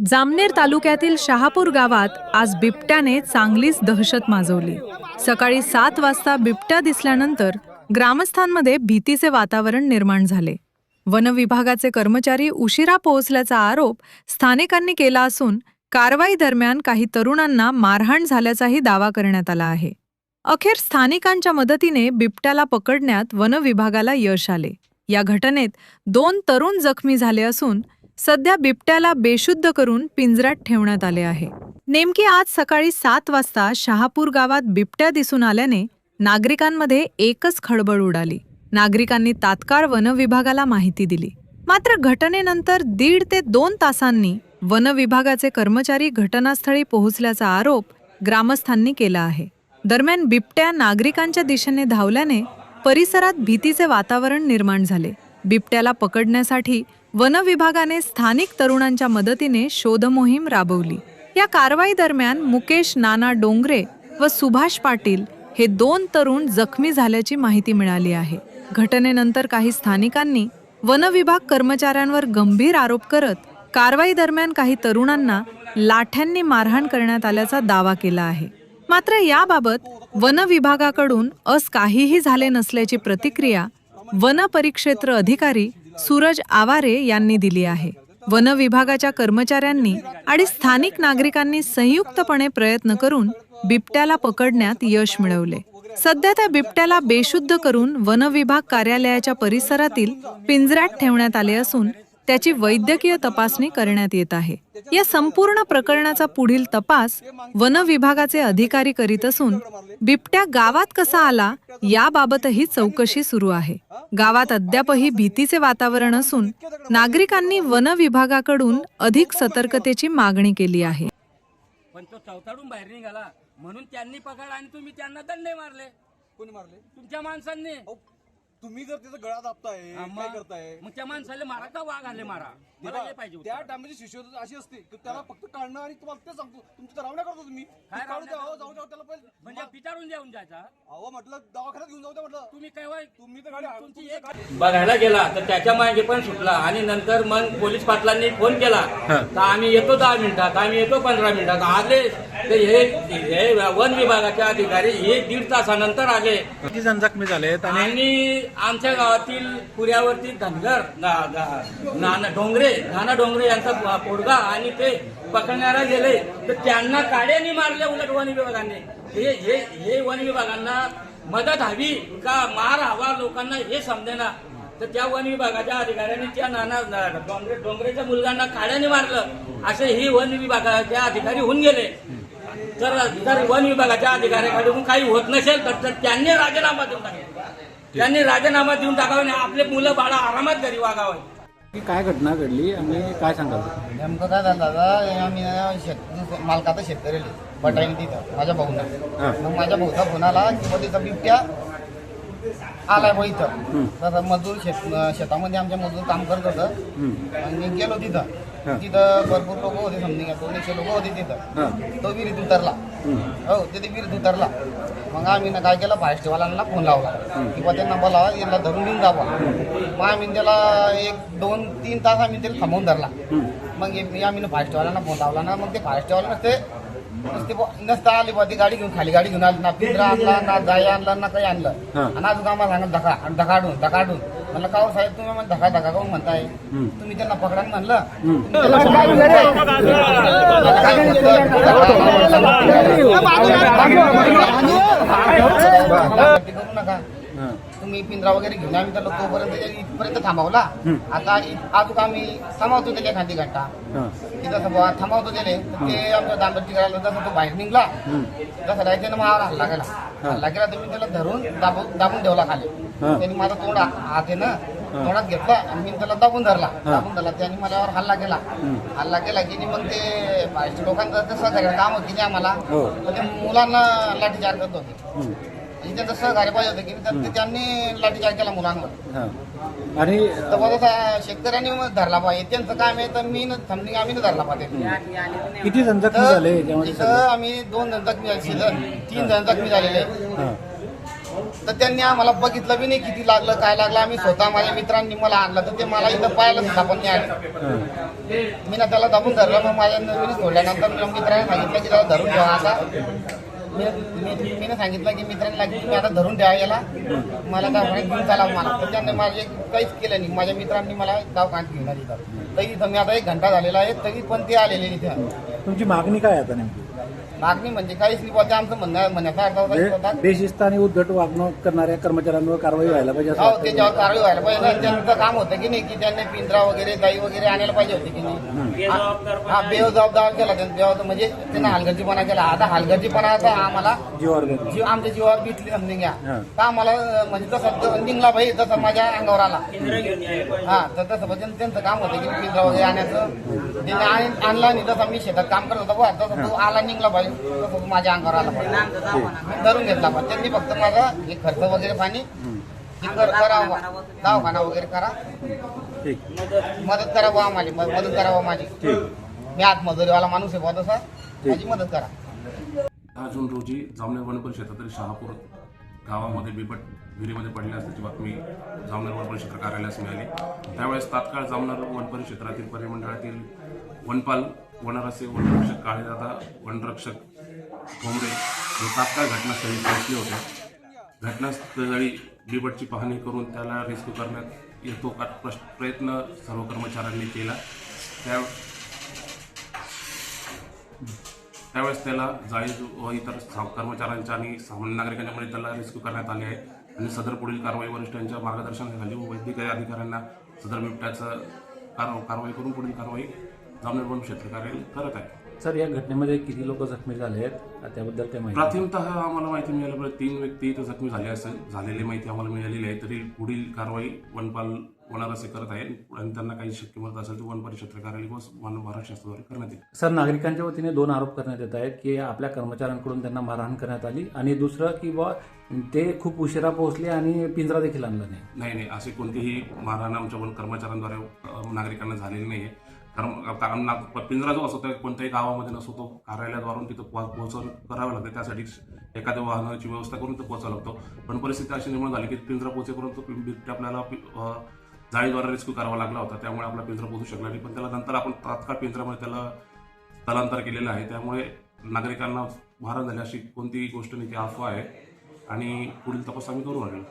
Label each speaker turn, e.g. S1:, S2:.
S1: जामनेर तालुक्यातील शहापूर गावात आज बिबट्याने चांगलीच दहशत माजवली। सकाळी 7 वाजता बिबट्या दिसल्यानंतर ग्रामस्थांमध्ये भीतीचे वातावरण निर्माण झाले। वन विभागाचे कर्मचारी उशिरा पोहोचल्याचा आरोप स्थानिकांनी केला असून कारवाई दरम्यान काही तरुणांना मारहाण झाल्याचाही दावा करण्यात आला आहे। अखेर स्थानिकांच्या मदतीने बिबट्याला पकडण्यात वन विभागाला यश आले। या घटनेत 2 तरुण जखमी झाले असून सध्या बिबट्याला बेशुद्ध करून पिंजऱ्यात ठेवण्यात आले आहे। नेमकी आज सकाळी 7 वाजता शहापूर गावात बिबट्या दिसून आल्याने नागरिकांमध्ये एकच खळबळ उडाली। नागरिकांनी तात्काळ वन विभागाला माहिती दिली। मात्र घटनेनंतर 1.5 ते 2 तासांनी वन विभागाचे कर्मचारी घटनास्थळी पोहोचल्याचा आरोप ग्रामस्थांनी केला आहे। दरम्यान बिबट्या नागरिकांच्या दिशेने धावल्याने परिसरात भीतीचे वातावरण निर्माण झाले। बिबट्याला पकडण्यासाठी वन विभागाने स्थानिक तरुणांच्या मदतीने शोध मोहीम राबवली। या कारवाई दरम्यान मुकेश नाना डोंगरे व सुभाष पाटील हे 2 तरुण जखमी झाल्याची माहिती मिळाली आहे। घटनेनंतर काही स्थानिकांनी वन विभाग कर्मचाऱ्यांवर गंभीर आरोप करत कारवाई दरम्यान काही तरुणांना लाठ्यांनी मारहाण करण्यात आल्याचा दावा केला आहे। मात्र याबाबत वन विभागाकडून काहीही झाले नसल्याची प्रतिक्रिया वन परिक्षेत्र अधिकारी सूरज आवारे यांनी दिली आहे। वन विभागाच्या कर्मचाऱ्यांनी आणि स्थानिक नागरिकांनी संयुक्तपणे प्रयत्न करून बिबट्याला पकडण्यात यश मिळवले। सध्या त्या बिबट्याला बेशुद्ध करून वन विभाग कार्यालयाच्या परिसरातील पिंजऱ्यात ठेवण्यात आले असून त्याची वैद्यकीय तपासणी करण्यात येत आहे। या संपूर्ण प्रकरणाचा पुढील तपास वन विभागाचे अधिकारी करीत असून बिबट्या गावात कसा आला याबाबतही चौकशी सुरू आहे। गावात अद्यापही भीतीचे वातावरण असून नागरिकांनी वन विभागाकडून अधिक सतर्कतेची मागणी केली आहे।
S2: पण तो चौथाडून बाहेर निघाला म्हणून त्यांनी पकड आणि तुम्ही त्यांना दंडे मारले।
S3: कोणी मारले?
S2: तुमच्या माणसांनी।
S3: तुम्ही जर त्याचा गळा दाबताय काय करताय?
S2: मग त्या माणसाला मारा का वाघ आले मारा? मला हे पाहिजे
S3: त्या टायमाची शिष्यवृत्ती अशी असते की त्याला फक्त काढणं आणि तुम्हाला ते सांगतो तुमचं रावण्या करतो तुम्ही
S2: काय
S3: काढू द्या जाऊ द्या त्याला पहिले
S2: म्हणजे पिटाळून देऊन जायचा।
S3: अहो म्हटलं दवाखान्यात घेऊन जाऊ द्या म्हटलं
S2: तुम्ही काय
S3: तुम्ही तर गाडी
S2: तुमची एक बघायला गेला तर त्याच्या मागे पण सुटला आणि नंतर मग पोलीस पाटलांनी फोन केला तर आम्ही येतो 10 मिनिटात, आम्ही येतो 15 मिनिटात। आले तर हे वन विभागाचे अधिकारी 1-1.5 तासानंतर आले।
S4: किती जण जखमी झालेत
S2: आणि आमच्या गावातील पुऱ्यावरती धनगर नाना डोंगरे यांचा पोरगा आणि ते पकडण्याला गेले तर त्यांना काड्याने मारले उलट वन विभागाने। हे वन विभागांना मदत हवी का मार हवा लोकांना हे समजेना। तर त्या वन विभागाच्या अधिकाऱ्यांनी त्या नाना डोंगरेच्या मुलगांना काड्याने मारलं असे ही वन विभागाचे अधिकारी होऊन गेले। तर वन विभागाच्या अधिकाऱ्याकडून काही होत नसेल तर त्यांनी राजीनामा देऊन टाकावा। त्यांनी राजीनामा देऊन टाकावे आणि आपले मुलं बाळ आरामात घरी वागावे।
S4: काय घटना घडली आणि काय सांगाल?
S5: नेमकं काय झालं दादा, आम्ही मालकाचा शेतकरी बटाईन तिथं माझ्या भाऊना। मग माझ्या भाऊचा फोन आला की मग तिथं बिबट्या आलाय बा इथं। तर मजूर शेतामध्ये आमच्या मजूर काम करत होतं आणि मी गेलो तिथं भरपूर लोक होते, समथिंग 200 लोक होते तिथं। तो विहिरीत उतरला, हो तिथे विहिरीत उतरला। मग आम्ही ना काय केलं, फॉरेस्टवाल्यांना फोन लावला की बा त्यांना बोलावा यांना धरून घेऊन जावा। मग आम्ही त्याला 1-2-3 तास आम्ही त्याला थांबवून धरला। मग आम्ही फॉरेस्टवाल्यांना फोन लावला ना, मग ते फॉरेस्टवाले नसता आली बा, ती गाडी घेऊन खाली गाडी घेऊन आली ना, पिंजरा आणला ना, जाय आणला ना, काही आणलं। आणि अजून आम्हाला सांगत धकाडून म्हणलं का साहेब तुम्ही मला धका काऊन म्हणताय? तुम्ही त्यांना पकडा म्हणलं करू नका तुम्ही पिंजरा वगैरे घेऊन। आम्ही त्याला तोपर्यंत इथपर्यंत थांबवला। आता अजून आम्ही थांबवतो त्याच्या खांदी घंटा तिथं थांबवतो त्याने। ते आमच्या दांडोची करायला जसं तो बाहेर निघला तसं राहायचं ना, मला हल्ला केला तर मी त्याला धरून दाबून ठेवला खाली। त्यांनी माझा तोंड हात आहे ना तोंडात घेतला आणि मी त्याला दाबून धरला। त्यांनी माझ्यावर हल्ला केला की मग ते लोकांचं तसं काम होती नाही आम्हाला, ते मुलांना लाठीचार्ज करत होते। त्यांचं सहकार्य पाहिजे होतं की त्यांनी लाठीचार्ज केला मुलांवर।
S4: आणि
S5: शेतकऱ्यांनी धरला पाहिजे, त्यांचं काम आहे तर आम्ही धरला पाहिजे।
S4: किती जण जखमी झाले?
S5: आम्ही 2 जण जखमी झाले, 3 जण जखमी झालेले। तर त्यांनी आम्हाला बघितलं बी नाही किती लागलं काय लागलं. आम्ही स्वतः माझ्या मित्रांनी मला आणलं तर ते मला इथं पाहायला सुद्धा पण नाही आलं. मी ना त्याला दाबून धरलं. मग माझ्या नवीन सोडल्यानंतर मी मित्राने सांगितलं की त्याला धरून ठेवा. आता मी सांगितलं की मित्रांनी की तुम्ही आता धरून ठेवा याला, मला दवाखान्यात घेऊन चाला मला. तर त्यांनी माझे काहीच केलं नाही. माझ्या मित्रांनी मला दवाखान्यात घेऊन आली इथं. तरी इथं मी आता 1 घंटा झालेला आहे तरी पण ते आलेले इथे.
S4: तुमची मागणी काय आता नेमकी?
S5: मागणी म्हणजे काहीच नाही बोलते. आमचं म्हणण्याचा अर्थ होता
S4: बेशिस्त आणि उद्धट वागणूक करणाऱ्या कर्मचाऱ्यांवर कारवाई व्हायला पाहिजे असं
S5: हो,
S4: वाटतं.
S5: त्याच्यावर कारवाई व्हायला पाहिजे ना. त्यांचं काम होतं की नाही की त्यांनी पिंजरा वगैरे दही वगैरे आणायला पाहिजे होते की नाही. हा बेजबाबदार केला त्यांनी. म्हणजे त्यांना हलगर्जीपणा केला. आता हलगर्जीपणाचा आम्हाला
S4: जीवावर घेतलं.
S5: आमच्या जीवावर बितली समजून घ्या.
S4: हा.
S5: तर आम्हाला म्हणजे तसं निघला भाई तसं माझ्या अंगावर आला. हा तर तसं म्हणजे त्यांचं काम होतं की पिंजरा वगैरे आणायचं. त्यांनी आणला नाही. तसं मी शेतात काम करत होतो तसं तो आला निघला भाई तसं माझ्या अंगावर आला पाहिजे. धरून घेतला पण त्यांनी फक्त माझा हे खर्च वगैरे पाणी करावा, दवाखाना वगैरे करा,
S4: ठीक.
S5: मदत करावं आम्हाला, मदत करावं माझी. मी आत्मजुरीवाला माणूस आहे बुवा तसा, माझी मदत करा.
S6: 10 जून रोजी जामनेर वन परिक्षेत्रातील शहापूर गावामध्ये बिबट विहिरीमध्ये पडले असल्याची बातमी जामनेर वन परिक्षेत्र कार्यालयास मिळाली. त्यावेळेस तात्काळ जामनेर वन परिक्षेत्रातील परिमंडळातील वनपाल, वनरसे, वनरक्षक काळेदादा, वनरक्षक ठोंबरे हे तात्काळ घटनास्थळी पोहोचले होते. घटनास्थळी बिबटची पाहणी करून त्याला रेस्क्यू करण्यात येतो का प्रयत्न सर्व कर्मचाऱ्यांनी केला. त्यावेळेस त्याला जाळीज व इतर कर्मचाऱ्यांच्या आणि सामान्य नागरिकांच्या मध्ये त्याला रेस्क्यू करण्यात आले आहे आणि सदर पुढील कारवाई वरिष्ठांच्या मार्गदर्शनाखाली व वैद्यकीय अधिकाऱ्यांना सदर बिबट्याचं कारवाई करून पुढील कारवाई जामनेर वन क्षेत्र कार्यालय करत आहे.
S4: सर, या घटनेमध्ये किती लोक जखमी झाले आहेत त्याबद्दल काय माहिती?
S6: प्राथमिकतः आम्हाला माहिती मिळाल्यामुळे 3 व्यक्ती इथं जखमी झाले असेल, झालेली माहिती आम्हाला मिळालेली आहे. तरी पुढील कारवाई वनपाल वनरसे करत आहे आणि त्यांना काही शक्य मदत असेल तर वन परिक्षेत्र कार्यालय व वन महाराष्ट्र शासनाद्वारे करण्यात येईल.
S4: सर, नागरिकांच्या वतीने 2 आरोप करण्यात येत आहेत की आपल्या कर्मचाऱ्यांकडून त्यांना मारहाण करण्यात आली आणि दुसरं की बा ते खूप उशिरा पोहोचले आणि पिंजरा देखील आणला नाही.
S6: नाही, अशी कोणतीही मारहाण आमच्या वन कर्मचाऱ्यांद्वारे नागरिकांना झालेली नाही आहे. कारण पिंजरा जो असतो कोणत्याही गावामध्ये नसतो, तो कार्यालयाद्वारून तिथं पोहोचवून करावं लागतं. त्यासाठी एखाद्या वाहनाची व्यवस्था करून तो पोहोचावं लागतो. पण परिस्थिती अशी निर्माण झाली की पिंजरा पोहोचेपर्यंत बिबट्या आपल्याला जाळीद्वारे रेस्क्यू करावा लागला होता. त्यामुळे आपला पिंजरा पोहोचू शकला नाही. पण त्याला नंतर आपण तात्काळ पिंजऱ्यामध्ये त्याला स्थलांतर केलेलं आहे. त्यामुळे नागरिकांना मारहाण झाली अशी कोणतीही गोष्ट नाही, ती अफवा आहे आणि पुढील तपास आम्ही करू लागलो.